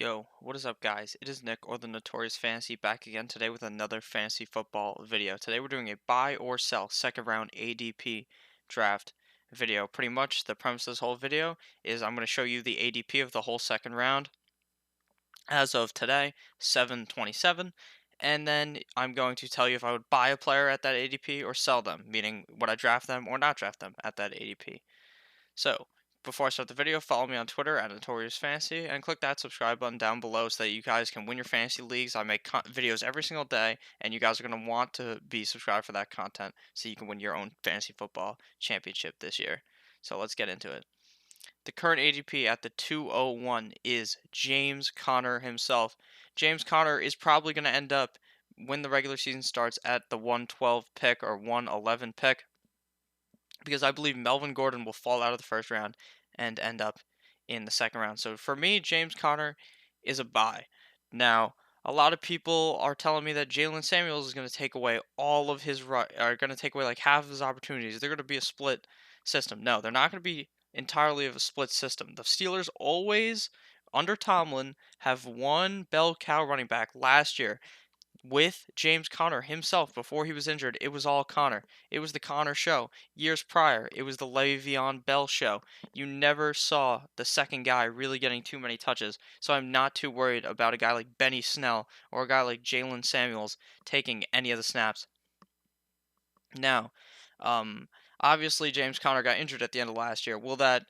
Yo, what is up, guys? It is Nick, or the Notorious Fantasy, back again today with another fantasy football video. Today we're doing a buy or sell second round ADP draft video. Pretty much the premise of this whole video is I'm going to show you the ADP of the whole second round as of today, 7/27, and then I'm going to tell you if I would buy a player at that ADP or sell them, meaning would I draft them or not draft them at that ADP. So, before I start the video, follow me on Twitter at Notorious Fantasy and click that subscribe button down below so that you guys can win your fantasy leagues. I make videos every single day, and you guys are going to want to be subscribed for that content so you can win your own fantasy football championship this year. So, let's get into it. The current ADP at the 201 is James Conner himself. James Conner is probably going to end up, when the regular season starts, at the 112 pick or 111 pick, because I believe Melvin Gordon will fall out of the first round and end up in the second round. So for me, James Conner is a buy. Now, a lot of people are telling me that Jalen Samuels is going to take away all of his are going to take away like half of his opportunities. They're going to be a split system. No, they're not going to be entirely of a split system. The Steelers always under Tomlin have one bell cow running back. Last year, with James Conner himself before he was injured, it was all Conner. It was the Conner show. Years prior, it was the Le'Veon Bell show. You never saw the second guy really getting too many touches, so I'm not too worried about a guy like Benny Snell or a guy like Jalen Samuels taking any of the snaps. Now, um, obviously James Conner got injured at the end of last year. Will that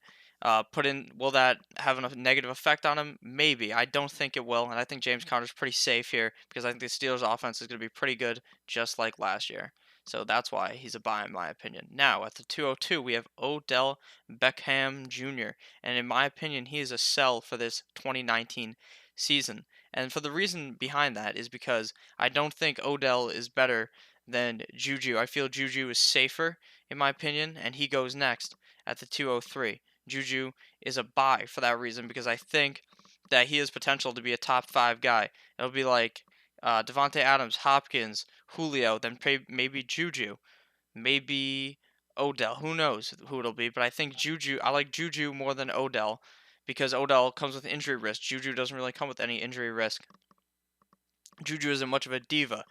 have a negative effect on him? Maybe. I don't think it will, and I think James Conner's pretty safe here because I think the Steelers' offense is going to be pretty good, just like last year. So that's why he's a buy in my opinion. Now at the 202, we have Odell Beckham Jr., and in my opinion, he is a sell for this 2019 season. And for the reason behind that is because I don't think Odell is better than Juju. I feel Juju is safer in my opinion, and he goes next at the 203. Juju is a buy for that reason because I think that he has potential to be a top five guy. It'll be like Devontae Adams, Hopkins, Julio, then maybe Juju, maybe Odell. Who knows who it'll be? But I think Juju. I like Juju more than Odell because Odell comes with injury risk. Juju doesn't really come with any injury risk. Juju isn't much of a diva.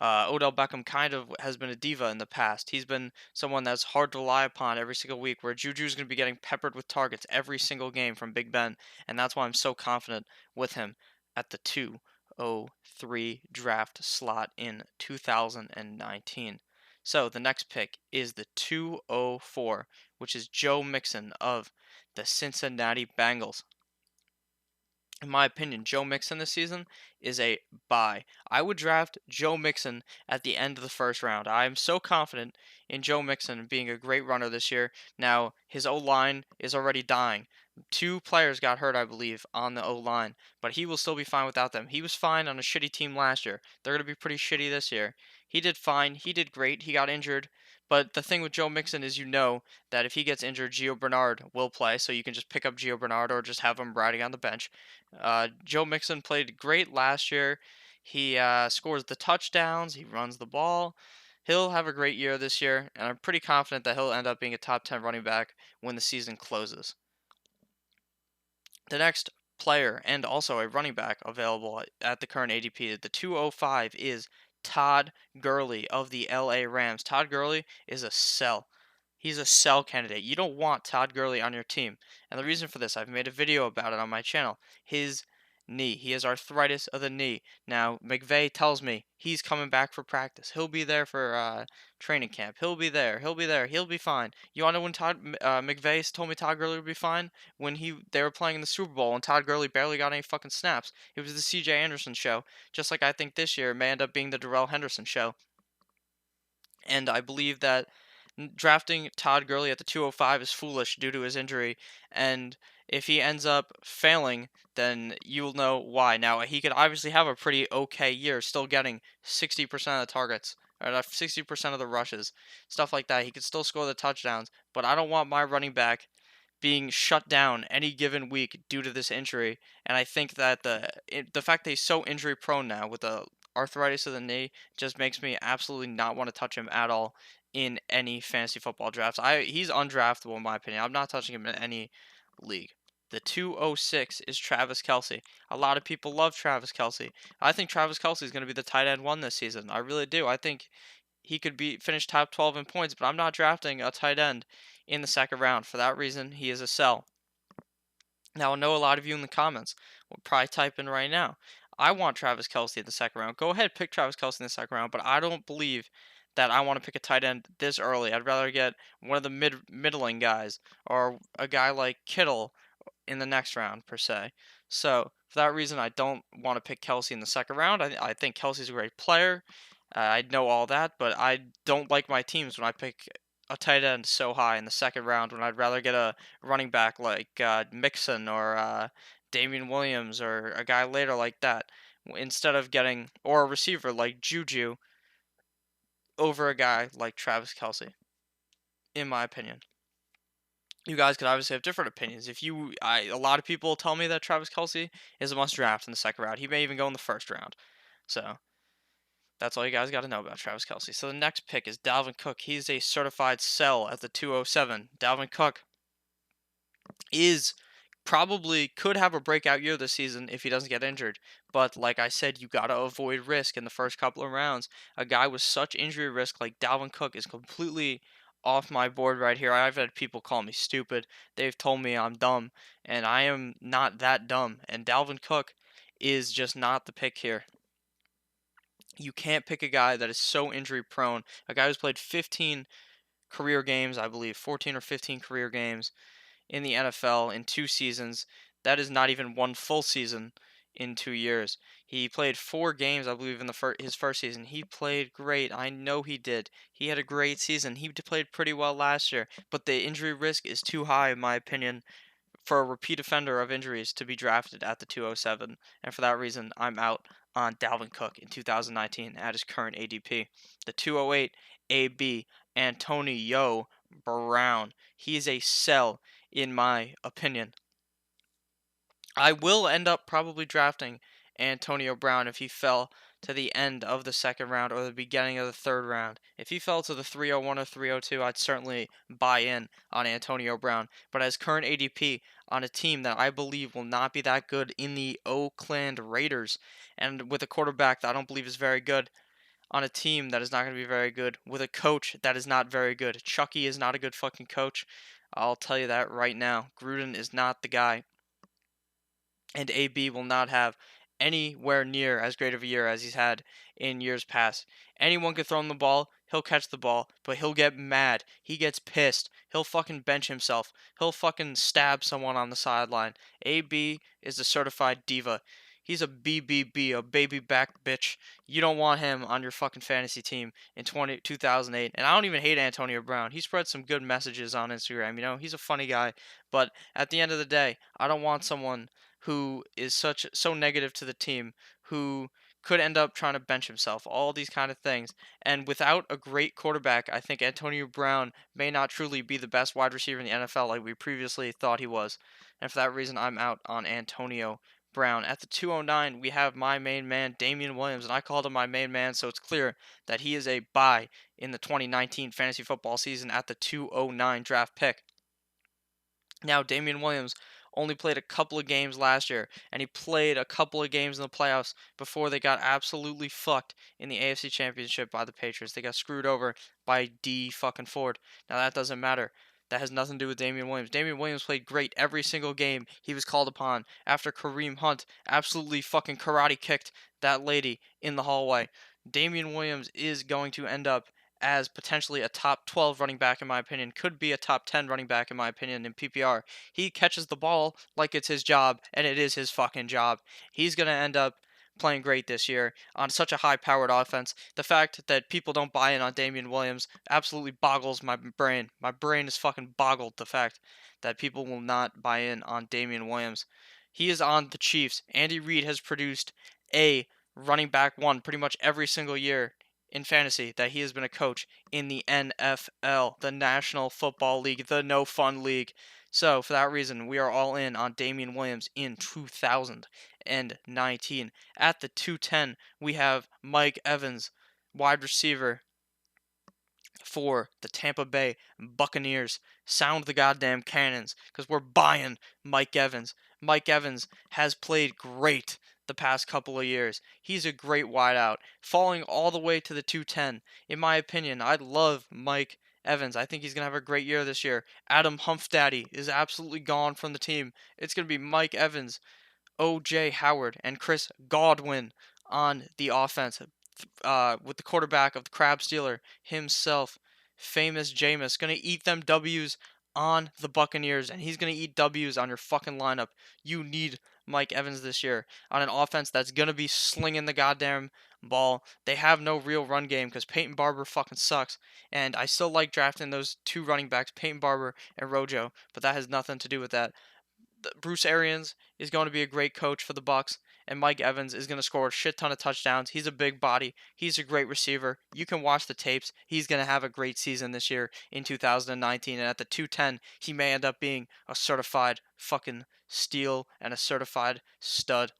Odell Beckham kind of has been a diva in the past. He's been someone that's hard to rely upon every single week, where Juju's going to be getting peppered with targets every single game from Big Ben, and that's why I'm so confident with him at the 203 draft slot in 2019. So the next pick is the 204, which is Joe Mixon of the Cincinnati Bengals. In my opinion, Joe Mixon this season is a buy. I would draft Joe Mixon at the end of the first round. I am so confident in Joe Mixon being a great runner this year. Now, his O line is already dying. Two players got hurt, I believe, on the O line, but he will still be fine without them. He was fine on a shitty team last year. They're going to be pretty shitty this year. He did fine. He did great. He got injured. But the thing with Joe Mixon is that if he gets injured, Gio Bernard will play, so you can just pick up Gio Bernard or just have him riding on the bench. Joe Mixon played great last year. He scores the touchdowns. He runs the ball. He'll have a great year this year, and I'm pretty confident that he'll end up being a top 10 running back when the season closes. The next player, and also a running back available at the current ADP, the 205, is Todd Gurley of the LA Rams. Todd Gurley is a sell. He's a sell candidate. You don't want Todd Gurley on your team. And the reason for this, I've made a video about it on my channel. His knee. He has arthritis of the knee. Now, McVay tells me he's coming back for practice. He'll be there for training camp. He'll be there. He'll be there. He'll be fine. You want to know when McVay told me Todd Gurley would be fine? When they were playing in the Super Bowl and Todd Gurley barely got any fucking snaps. It was the C.J. Anderson show. Just like I think this year may end up being the Darrell Henderson show. And I believe that drafting Todd Gurley at the 205 is foolish due to his injury, and if he ends up failing, then you'll know why. Now, he could obviously have a pretty okay year, still getting 60% of the targets, or 60% of the rushes, stuff like that. He could still score the touchdowns, but I don't want my running back being shut down any given week due to this injury. And I think that the fact that he's so injury prone now with the arthritis of the knee just makes me absolutely not want to touch him at all in any fantasy football drafts. He's undraftable in my opinion. I'm not touching him in any league. The 206 is Travis Kelce. A lot of people love Travis Kelce. I think Travis Kelce is going to be the tight end one this season. I really do. I think he could be finish top 12 in points, but I'm not drafting a tight end in the second round. For that reason, he is a sell. Now, I know a lot of you in the comments will probably type in right now. I want Travis Kelce in the second round. Go ahead, pick Travis Kelce in the second round, but I don't believe that I want to pick a tight end this early. I'd rather get one of the middling guys or a guy like Kittle in the next round per se. So for that reason, I don't want to pick Kelce in the second round. I think Kelsey's a great player. I know all that, but I don't like my teams when I pick a tight end so high in the second round when I'd rather get a running back like Mixon or Damian Williams or a guy later like that instead of getting or a receiver like Juju over a guy like Travis Kelce, in my opinion. You guys could obviously have different opinions. A lot of people tell me that Travis Kelce is a must draft in the second round. He may even go in the first round. So that's all you guys got to know about Travis Kelce. So the next pick is Dalvin Cook. He's a certified sell at the 207. Dalvin Cook is probably could have a breakout year this season if he doesn't get injured. But like I said, you got to avoid risk in the first couple of rounds. A guy with such injury risk like Dalvin Cook is completely off my board right here. I've had people call me stupid. They've told me I'm dumb, and I am not that dumb. And Dalvin Cook is just not the pick here. You can't pick a guy that is so injury prone. A guy who's played 15 career games, I believe, 14 or 15 career games in the NFL in 2 seasons. That is not even one full season in 2 years. He played 4 games, I believe, in his first season. He played great. I know he did. He had a great season. He played pretty well last year, but the injury risk is too high, in my opinion, for a repeat offender of injuries to be drafted at the 207. And for that reason, I'm out on Dalvin Cook in 2019 at his current ADP. The 208 AB, Antonio Brown. He is a sell, in my opinion. I will end up probably drafting Antonio Brown if he fell to the end of the second round or the beginning of the third round. If he fell to the 301 or 302, I'd certainly buy in on Antonio Brown. But as current ADP on a team that I believe will not be that good in the Oakland Raiders, and with a quarterback that I don't believe is very good, on a team that is not going to be very good, with a coach that is not very good. Chucky is not a good fucking coach. I'll tell you that right now. Gruden is not the guy, and AB will not have anywhere near as great of a year as he's had in years past. Anyone could throw him the ball, he'll catch the ball, but he'll get mad. He gets pissed. He'll fucking bench himself. He'll fucking stab someone on the sideline. AB is a certified diva. He's a BBB, a baby back bitch. You don't want him on your fucking fantasy team in 2008. And I don't even hate Antonio Brown. He spread some good messages on Instagram. He's a funny guy. But at the end of the day, I don't want someone who is so negative to the team, who could end up trying to bench himself, all these kind of things. And without a great quarterback, I think Antonio Brown may not truly be the best wide receiver in the NFL like we previously thought he was. And for that reason, I'm out on Antonio Brown. At the 209, we have my main man, Damian Williams, and I called him my main man, so it's clear that he is a buy in the 2019 fantasy football season at the 209 draft pick. Now, Damian Williams only played a couple of games last year, and he played a couple of games in the playoffs before they got absolutely fucked in the AFC Championship by the Patriots. They got screwed over by D fucking Ford. Now, that doesn't matter. That has nothing to do with Damian Williams. Damian Williams played great every single game he was called upon after Kareem Hunt absolutely fucking karate kicked that lady in the hallway. Damian Williams is going to end up as potentially a top 12 running back in my opinion, could be a top 10 running back in my opinion in PPR. He catches the ball like it's his job, and it is his fucking job. He's going to end up playing great this year on such a high-powered offense. The fact that people don't buy in on Damian Williams absolutely boggles my brain. My brain is fucking boggled the fact that people will not buy in on Damian Williams. He is on the Chiefs. Andy Reid has produced a running back one pretty much every single year in fantasy that he has been a coach in the NFL, the National Football League, the no fun league. So for that reason, we are all in on Damian Williams in 2019. At the 210, we have Mike Evans, wide receiver for the Tampa Bay Buccaneers. Sound the goddamn cannons, because we're buying Mike Evans. Mike Evans has played great the past couple of years. He's a great wideout, falling all the way to the 210. In my opinion, I love Mike Evans. I think he's going to have a great year this year. Adam Humphdaddy is absolutely gone from the team. It's going to be Mike Evans, O.J. Howard, and Chris Godwin on the offense, with the quarterback of the Crab Stealer himself, famous Jameis, going to eat them W's on the Buccaneers, and he's going to eat W's on your fucking lineup. You need Mike Evans this year on an offense that's going to be slinging the goddamn ball. They have no real run game because Peyton Barber fucking sucks, and I still like drafting those two running backs, Peyton Barber and Rojo, but that has nothing to do with that. Bruce Arians is going to be a great coach for the Bucks, and Mike Evans is going to score a shit ton of touchdowns. He's a big body. He's a great receiver. You can watch the tapes. He's going to have a great season this year in 2019, and at the 210, he may end up being a certified fucking steal and a certified stud.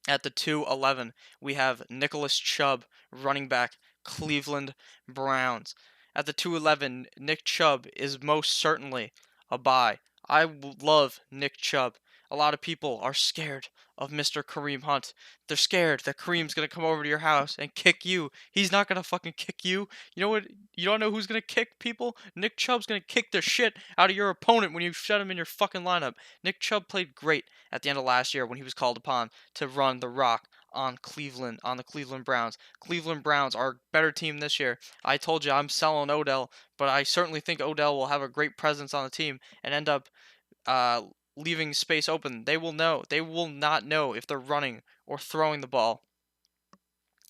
At the 211, we have Nicholas Chubb, running back, Cleveland Browns. At the 211, Nick Chubb is most certainly a buy. I love Nick Chubb. A lot of people are scared of Mr. Kareem Hunt. They're scared that Kareem's going to come over to your house and kick you. He's not going to fucking kick you. You know what? You don't know who's going to kick people? Nick Chubb's going to kick the shit out of your opponent when you shut him in your fucking lineup. Nick Chubb played great at the end of last year when he was called upon to run the rock on the Cleveland Browns. Cleveland Browns are a better team this year. I told you I'm selling Odell, but I certainly think Odell will have a great presence on the team and end up uh, leaving space open. They will know. They will not know if they're running or throwing the ball.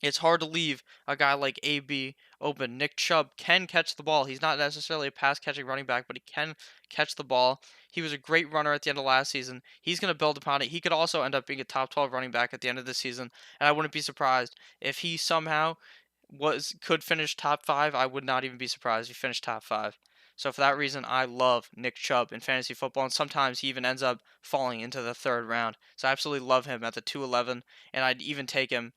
It's hard to leave a guy like AB open. Nick Chubb can catch the ball. He's not necessarily a pass catching running back, but he can catch the ball. He was a great runner at the end of last season. He's going to build upon it. He could also end up being a top 12 running back at the end of the season, and I wouldn't be surprised if he somehow could finish top 5. I would not even be surprised if he finished top 5. So for that reason, I love Nick Chubb in fantasy football, and sometimes he even ends up falling into the 3rd round. So I absolutely love him at the 211, and I'd even take him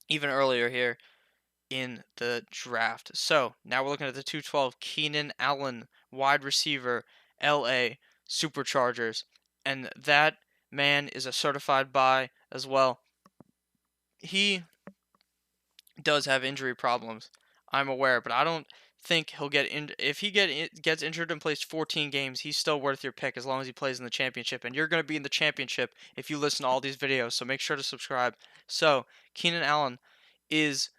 even earlier here in the draft. So now we're looking at the 212, Keenan Allen, wide receiver, LA Superchargers. And that man is a certified buy as well. He does have injury problems, I'm aware, but I don't think he'll get in. If he gets injured and plays 14 games, he's still worth your pick as long as he plays in the championship. And you're going to be in the championship if you listen to all these videos, so make sure to subscribe. So Keenan Allen is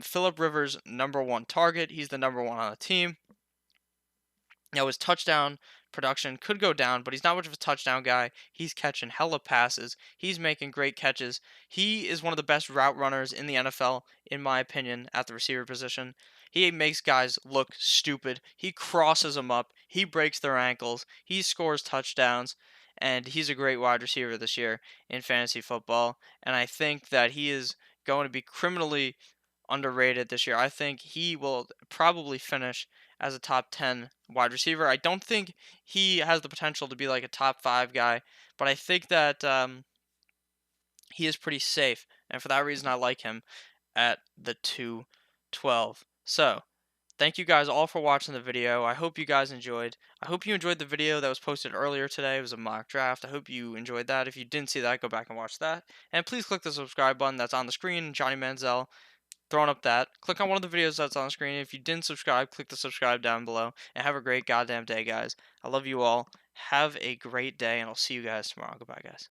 Philip Rivers' number 1 target. He's the number 1 on the team. Now his touchdown production could go down, but he's not much of a touchdown guy. He's catching hella passes. He's making great catches. He is one of the best route runners in the NFL, in my opinion, at the receiver position. He makes guys look stupid. He crosses them up. He breaks their ankles. He scores touchdowns. And he's a great wide receiver this year in fantasy football. And I think that he is going to be criminally underrated this year. I think he will probably finish as a top 10 wide receiver. I don't think he has the potential to be like a top 5 guy, but I think that he is pretty safe. And for that reason, I like him at the 212. So, thank you guys all for watching the video. I hope you guys enjoyed. I hope you enjoyed the video that was posted earlier today. It was a mock draft. I hope you enjoyed that. If you didn't see that, go back and watch that. And please click the subscribe button that's on the screen. Johnny Manziel throwing up that. Click on one of the videos that's on the screen. If you didn't subscribe, click the subscribe down below. And have a great goddamn day, guys. I love you all. Have a great day, and I'll see you guys tomorrow. Goodbye, guys.